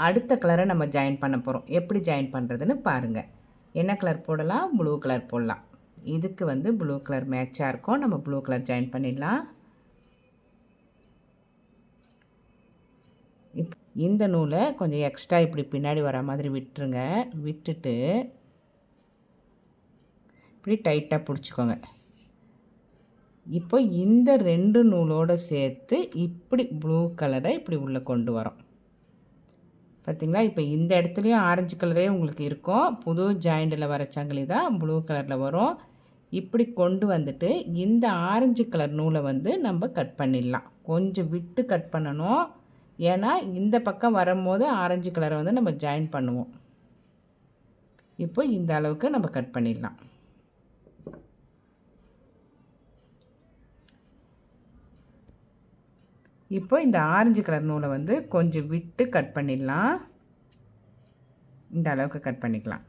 அடுத்த கலரை நம்ம ஜாயின் பண்ண போகிறோம். எப்படி ஜாயின் பண்ணுறதுன்னு பாருங்கள். என்ன கலர் போடலாம்? ப்ளூ கலர் போடலாம். இதுக்கு வந்து ப்ளூ கலர் மேட்சாக இருக்கும். நம்ம ப்ளூ கலர் ஜாயின் பண்ணிடலாம். இந்த நூலை கொஞ்சம் எக்ஸ்ட்ரா இப்படி பின்னாடி வர மாதிரி விட்டுருங்க. விட்டுட்டு இப்படி டைட்டாக பிடிச்சிக்கோங்க. இப்போ இந்த 2 நூலோடு சேர்த்து இப்படி ப்ளூ கலரை இப்படி உள்ளே கொண்டு வரோம். பார்த்திங்களா? இப்போ இந்த இடத்துலையும் ஆரஞ்சு கலரே உங்களுக்கு இருக்கும். புது ஜாயிண்டில் வர சங்கிலி தான் ப்ளூ கலரில் வரும். இப்படி கொண்டு வந்துட்டு இந்த ஆரஞ்சு கலர் நூலை வந்து நம்ம கட் பண்ணிடலாம். கொஞ்சம் விட்டு கட் பண்ணணும். ஏன்னா இந்த பக்கம் வரும்போது ஆரஞ்சு கலரை வந்து நம்ம ஜாயின் பண்ணுவோம். இப்போ இந்த அளவுக்கு நம்ம கட் பண்ணிடலாம். இப்போ இந்த ஆரஞ்சு கலர் நூலை வந்து கொஞ்சம் விட்டு கட் பண்ணிடலாம். இந்த அளவுக்கு கட் பண்ணிக்கலாம்.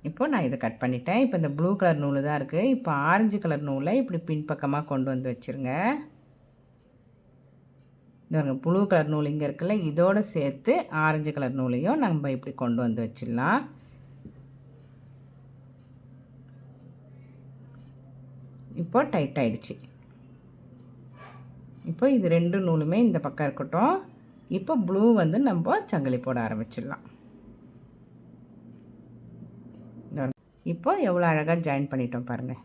இப்போ நான் இதை கட் பண்ணிட்டேன். இப்போ இந்த ப்ளூ கலர் நூல் தான் இருக்குது. இப்போ ஆரஞ்சு கலர் நூலை இப்படி பின்பக்கமாக கொண்டு வந்து வச்சுருங்க. இந்த ப்ளூ கலர் நூல் இங்கே இருக்குல்ல, இதோடு சேர்த்து ஆரஞ்சு கலர் நூலையும் நம்ம இப்படி கொண்டு வந்து வச்சிடலாம். இப்போ டைட் ஆகிடுச்சு. இப்போ இது 2 நூலுமே இந்த பக்கம் இருக்கட்டும். இப்போ ப்ளூ வந்து நம்ம சங்கிலி போட ஆரம்பிச்சிடலாம். இப்போ எவ்வளோ அழகாக ஜாயின் பண்ணிட்டோம் பாருங்கள்.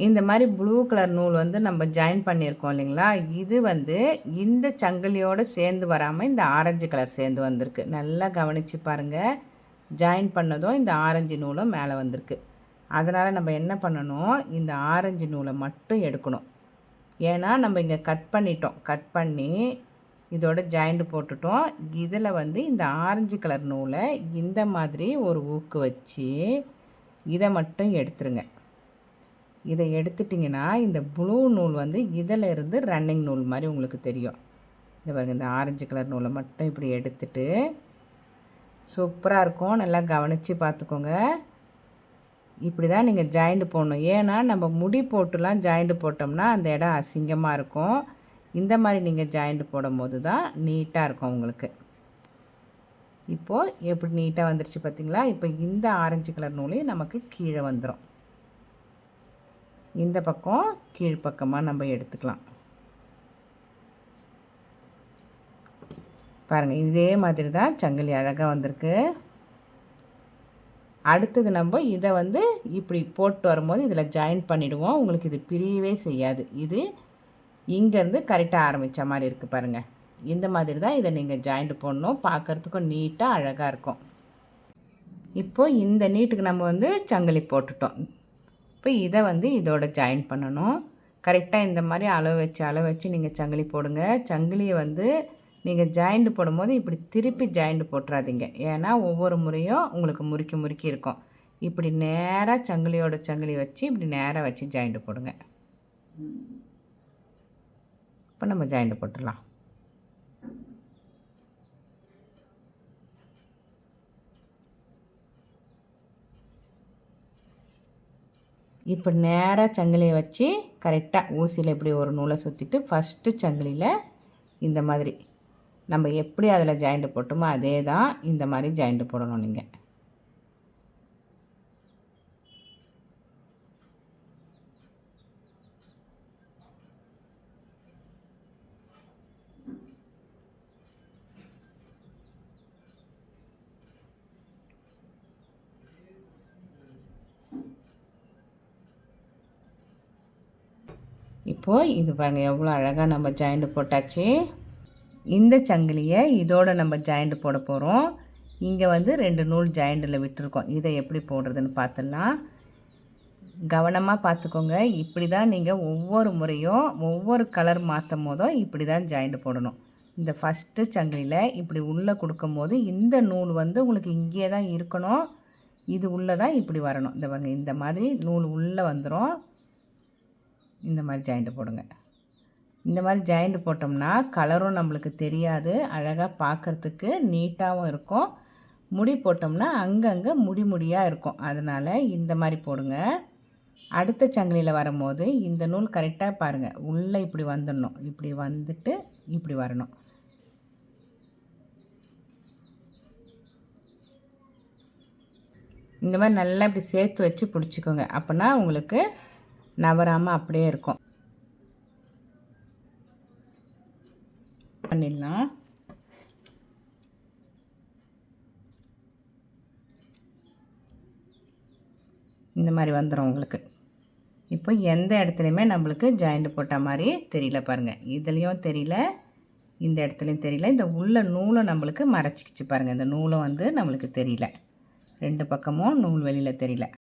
இந்த மாதிரி ப்ளூ கலர் நூல் வந்து நம்ம ஜாயின் பண்ணியிருக்கோம் இல்லைங்களா, இது வந்து இந்த சங்கிலியோடு சேர்ந்து வராமல் இந்த ஆரஞ்சு கலர் சேர்ந்து வந்திருக்கு. நல்லா கவனித்து பாருங்கள். ஜாயின் பண்ணதும் இந்த ஆரஞ்சு நூலும் மேலே வந்திருக்கு. அதனால் நம்ம என்ன பண்ணணும், இந்த ஆரஞ்சு நூலை மட்டும் எடுக்கணும். ஏன்னா நம்ம இங்கே கட் பண்ணிட்டோம். கட் பண்ணி இதோட ஜாயிண்ட் போட்டுட்டோம். இதில் வந்து இந்த ஆரஞ்சு கலர் நூலை இந்த மாதிரி ஒரு ஊக்கு வச்சு இதை மட்டும் எடுத்துருங்க. இதை எடுத்துட்டிங்கன்னா இந்த ப்ளூ நூல் வந்து இதில் இருந்து ரன்னிங் நூல் மாதிரி உங்களுக்கு தெரியும். இந்த பாருங்கள், இந்த ஆரஞ்சு கலர் நூலை மட்டும் இப்படி எடுத்துட்டு சூப்பராக இருக்கும். நல்லா கவனித்து பார்த்துக்கோங்க. இப்படி தான் நீங்கள் ஜாயிண்ட் போடணும். ஏன்னா நம்ம முடி போட்டுலாம் ஜாயிண்ட் போட்டோம்னா அந்த இடம் அசிங்கமாக இருக்கும். இந்த மாதிரி நீங்கள் ஜாயிண்ட் போடும்போது தான் நீட்டாக இருக்கும் உங்களுக்கு. இப்போது எப்படி நீட்டாக வந்துருச்சு பார்த்திங்களா? இப்போ இந்த ஆரஞ்சு கலர் நூலையும் நமக்கு கீழே வந்துடும். இந்த பக்கம் கீழ்ப்பக்கமாக நம்ம எடுத்துக்கலாம். பாருங்கள், இதே மாதிரி தான் சங்கிலி அழகாக வந்திருக்கு. அடுத்தது நம்ம இதை வந்து இப்படி போட்டு வரும்போது இதில் ஜாயின் பண்ணிவிடுவோம். உங்களுக்கு இது பிரியவே செய்யாது. இது இங்கேருந்து கரெக்டாக ஆரம்பித்த மாதிரி இருக்குது பாருங்கள். இந்த மாதிரி தான் இதை நீங்கள் ஜாயிண்ட் போடணும். பார்க்குறதுக்கும் நீட்டாக அழகாக இருக்கும். இப்போது இந்த நீட்டுக்கு நம்ம வந்து சங்கிலி போட்டுட்டோம். இப்போ இதை வந்து இதோட ஜாயின் பண்ணணும். கரெக்டாக இந்த மாதிரி அளவு வச்சு நீங்கள் சங்கிலி போடுங்க. சங்கிலியை வந்து நீங்கள் ஜாயிண்ட் போடும்போது இப்படி திருப்பி ஜாயிண்ட் போட்டுறாதீங்க. ஏன்னா ஒவ்வொரு முறையும் உங்களுக்கு முறுக்கி இருக்கும். இப்படி நேராக சங்கிலியோட சங்கிலி வச்சு இப்படி நேராக வச்சு ஜாயிண்ட் போடுங்க. இப்போ நம்ம ஜாயிண்ட் போட்டுடலாம். இப்போ நேராக சங்கிலியை வச்சு கரெக்டாக ஊசியில் இப்படி ஒரு நூலை சுற்றிட்டு ஃபஸ்ட்டு சங்கிலியில் இந்த மாதிரி நம்ம எப்படி அதில் ஜாயிண்ட் போட்டோமோ அதே தான் இந்த மாதிரி ஜாயிண்ட் போடணும் நீங்கள். இப்போது இது பாருங்கள், எவ்வளோ அழகாக நம்ம ஜாயிண்ட் போட்டாச்சு. இந்த சங்கிலியை இதோடு நம்ம ஜாயிண்ட் போட போகிறோம். இங்கே வந்து 2 நூல் ஜாயிண்டில் விட்டுருக்கோம். இதை எப்படி போடுறதுன்னு பார்த்துடலாம். கவனமாக பார்த்துக்கோங்க. இப்படி தான் நீங்கள் ஒவ்வொரு முறையும் ஒவ்வொரு கலர் மாற்றும் போதும் இப்படி தான் ஜாயிண்ட் போடணும். இந்த ஃபஸ்ட்டு சங்கிலியில் இப்படி உள்ளே கொடுக்கும் போது இந்த நூல் வந்து உங்களுக்கு இங்கே தான் இருக்கணும். இது உள்ளே தான் இப்படி வரணும். இந்த பாருங்க, இந்த மாதிரி நூல் உள்ளே வந்துடும். இந்த மாதிரி ஜாயிண்ட் போடுங்க. இந்த மாதிரி ஜாயிண்ட் போட்டோம்னா கலரும் நம்மளுக்கு தெரியாது. அழகாக பார்க்குறதுக்கு நீட்டாகவும் இருக்கும். முடி போட்டோம்னா அங்கங்கே முடியாக இருக்கும். அதனால் இந்த மாதிரி போடுங்க. அடுத்த சங்கிலியில் வரும்போது இந்த நூல் கரெக்டாக பாருங்கள், உள்ளே இப்படி வந்துடணும், இப்படி வந்துட்டு இப்படி வரணும். இந்த மாதிரி நல்லா இப்படி சேர்த்து வச்சு பிடிச்சிக்கோங்க. அப்போனா உங்களுக்கு நவராமல் அப்படியே இருக்கும். பண்ணிடலாம். இந்த மாதிரி வந்துடும் உங்களுக்கு. இப்போ எந்த இடத்துலையுமே நம்மளுக்கு ஜாயிண்ட் போட்ட மாதிரி தெரியல பாருங்கள். இதுலேயும் தெரியல, இந்த இடத்துலையும் தெரியல. இந்த உள்ள நூலும் நம்மளுக்கு மறைச்சிக்கிச்சு பாருங்கள். இந்த நூலும் வந்து நம்மளுக்கு தெரியல. 2 பக்கமும் நூல் வெளியில் தெரியல.